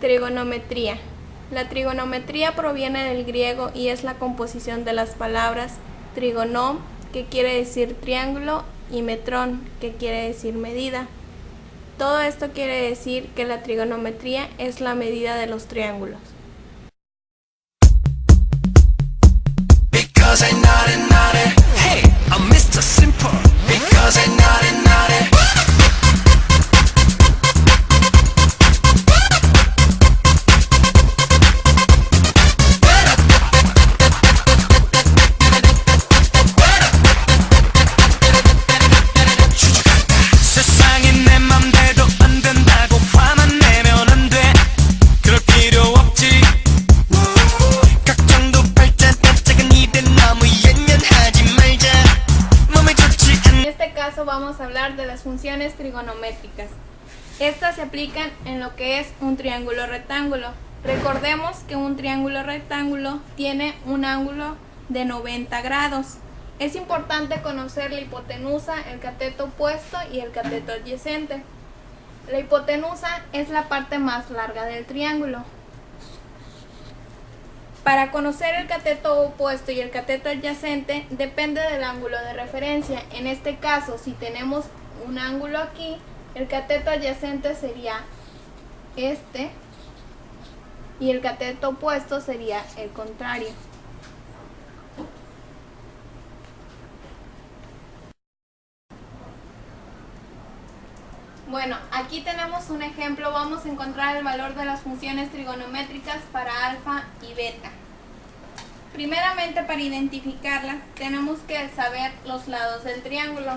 Trigonometría. La trigonometría proviene del griego y es la composición de las palabras trigonom, que quiere decir triángulo, y metrón, que quiere decir medida. Todo esto quiere decir que la trigonometría es la medida de los triángulos. Because I'm naughty, hey, I'm Mr. Simple. Because I'm naughty. Vamos a hablar de las funciones trigonométricas. Estas se aplican en lo que es un triángulo rectángulo. Recordemos que un triángulo rectángulo tiene un ángulo de 90 grados. Es importante conocer la hipotenusa, el cateto opuesto y el cateto adyacente. La hipotenusa es la parte más larga del triángulo. Para conocer el cateto opuesto y el cateto adyacente depende del ángulo de referencia. En este caso, si tenemos un ángulo aquí, el cateto adyacente sería este y el cateto opuesto sería el contrario. Bueno, aquí tenemos un ejemplo. Vamos a encontrar el valor de las funciones trigonométricas para alfa y beta. Primeramente, para identificarlas, tenemos que saber los lados del triángulo.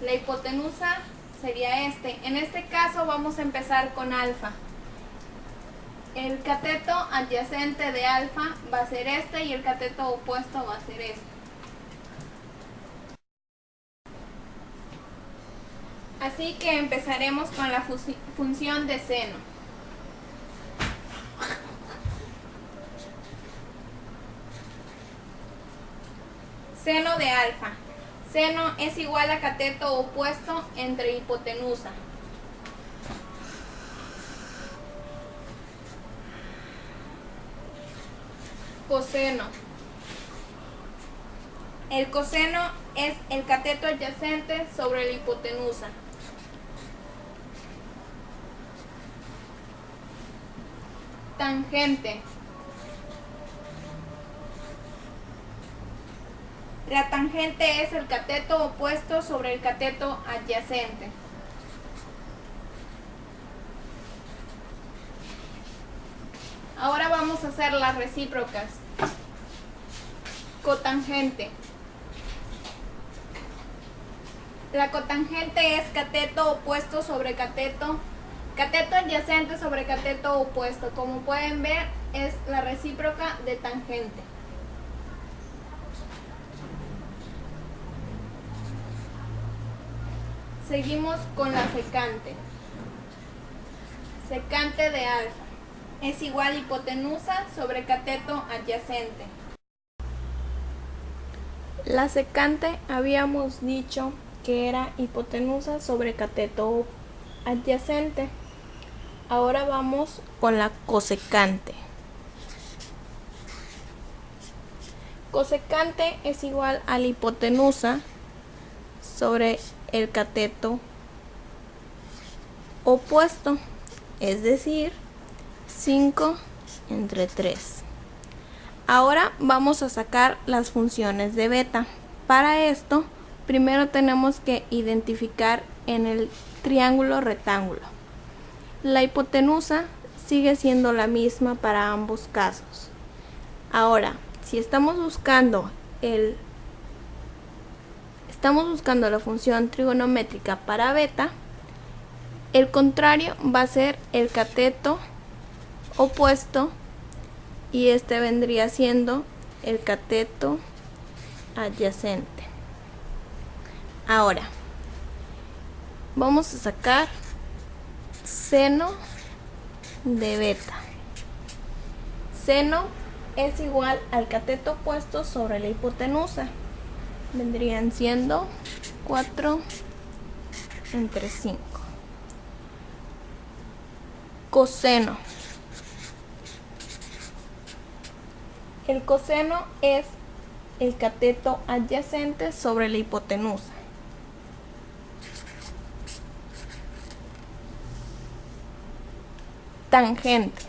La hipotenusa sería este. En este caso vamos a empezar con alfa. El cateto adyacente de alfa va a ser este y el cateto opuesto va a ser este. Así que empezaremos con la función de seno. Seno de alfa. Seno es igual a cateto opuesto entre hipotenusa. Coseno. El coseno es el cateto adyacente sobre la hipotenusa. Tangente. La tangente es el cateto opuesto sobre el cateto adyacente. Ahora vamos a hacer las recíprocas. Cotangente. La cotangente es cateto opuesto sobre cateto adyacente sobre cateto opuesto. Como pueden ver, es la recíproca de tangente. Seguimos con la secante. Secante de alfa es igual a hipotenusa sobre cateto adyacente. La secante habíamos dicho que era hipotenusa sobre cateto adyacente. Ahora vamos con la cosecante. Cosecante es igual a la hipotenusa sobre el cateto opuesto, es decir, 5 entre 3. Ahora vamos a sacar las funciones de beta. Para esto, primero tenemos que identificar en el triángulo rectángulo. La hipotenusa sigue siendo la misma para ambos casos. Ahora, si estamos buscando la función trigonométrica para beta, el contrario va a ser el cateto opuesto y este vendría siendo el cateto adyacente. Ahora, vamos a sacar seno de beta. Seno es igual al cateto opuesto sobre la hipotenusa. Vendrían siendo 4 entre 5. Coseno. El coseno es el cateto adyacente sobre la hipotenusa. Tangente.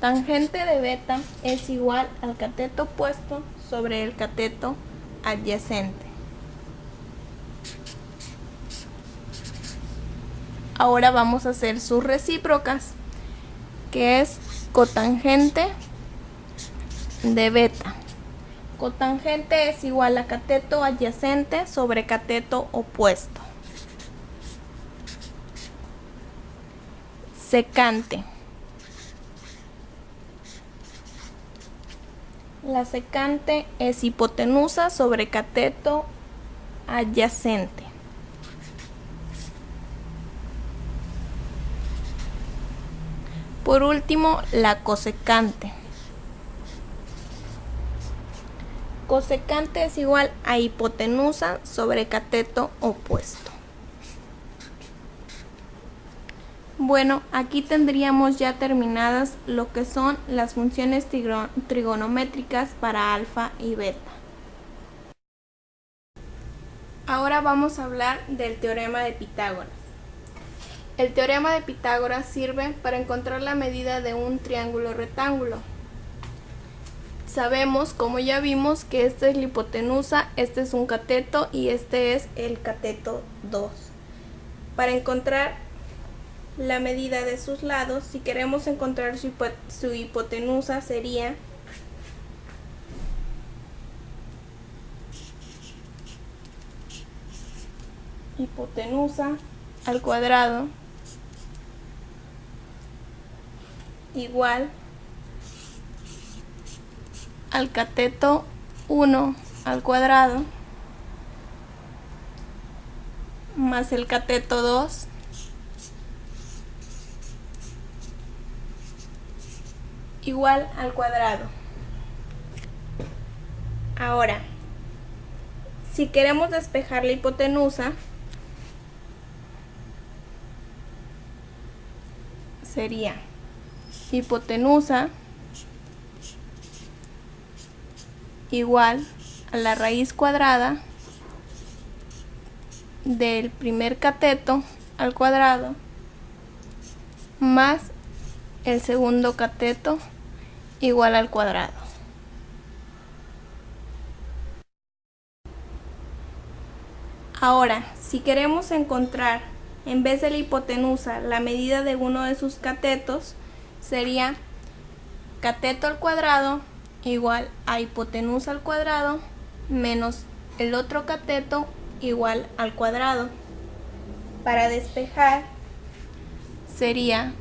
Tangente de beta es igual al cateto opuesto sobre el cateto adyacente. Ahora vamos a hacer sus recíprocas, que es cotangente de beta. Cotangente es igual a cateto adyacente sobre cateto opuesto. Secante. La secante es hipotenusa sobre cateto adyacente. Por último, la cosecante. Cosecante es igual a hipotenusa sobre cateto opuesto. Bueno, aquí tendríamos ya terminadas lo que son las funciones trigonométricas para alfa y beta. Ahora vamos a hablar del teorema de Pitágoras. El teorema de Pitágoras sirve para encontrar la medida de un triángulo rectángulo. Sabemos, como ya vimos, que esta es la hipotenusa, este es un cateto y este es el cateto 2. Para encontrar la medida de sus lados, si queremos encontrar su hipotenusa, sería hipotenusa al cuadrado igual al cateto 1 al cuadrado más el cateto 2 igual al cuadrado. Ahora, si queremos despejar la hipotenusa, sería hipotenusa igual a la raíz cuadrada del primer cateto al cuadrado más el segundo cateto igual al cuadrado. Ahora, si queremos encontrar en vez de la hipotenusa la medida de uno de sus catetos, sería cateto al cuadrado igual a hipotenusa al cuadrado menos el otro cateto igual al cuadrado. Para despejar sería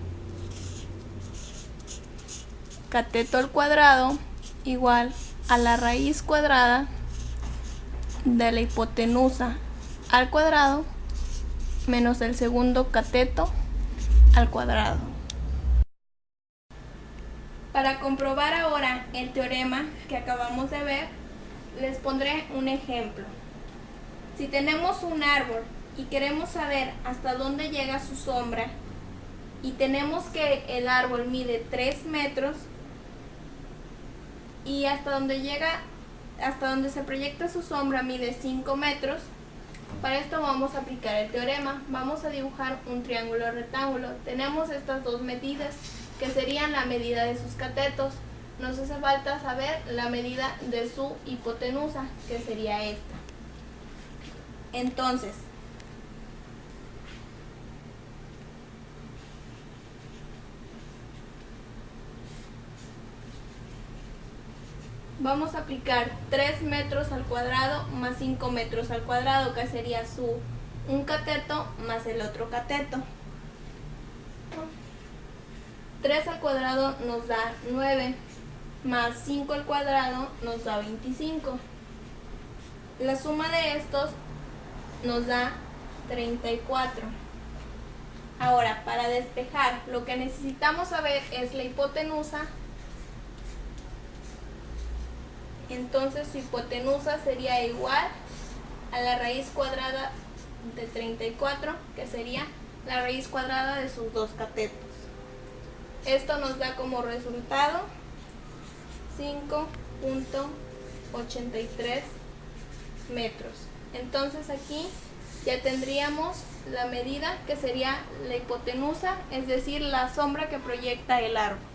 cateto al cuadrado igual a la raíz cuadrada de la hipotenusa al cuadrado menos el segundo cateto al cuadrado. Para comprobar ahora el teorema que acabamos de ver, les pondré un ejemplo. Si tenemos un árbol y queremos saber hasta dónde llega su sombra y tenemos que el árbol mide 3 metros y hasta donde se proyecta su sombra mide 5 metros, para esto vamos a aplicar el teorema. Vamos a dibujar un triángulo rectángulo. Tenemos estas dos medidas que serían la medida de sus catetos. Nos hace falta saber la medida de su hipotenusa, que sería esta. Entonces, vamos a aplicar 3 metros al cuadrado más 5 metros al cuadrado, que sería un cateto más el otro cateto. 3 al cuadrado nos da 9, más 5 al cuadrado nos da 25. La suma de estos nos da 34. Ahora, para despejar, lo que necesitamos saber es la hipotenusa. Entonces su hipotenusa sería igual a la raíz cuadrada de 34, que sería la raíz cuadrada de sus dos catetos. Esto nos da como resultado 5.83 metros. Entonces aquí ya tendríamos la medida que sería la hipotenusa, es decir, la sombra que proyecta el árbol.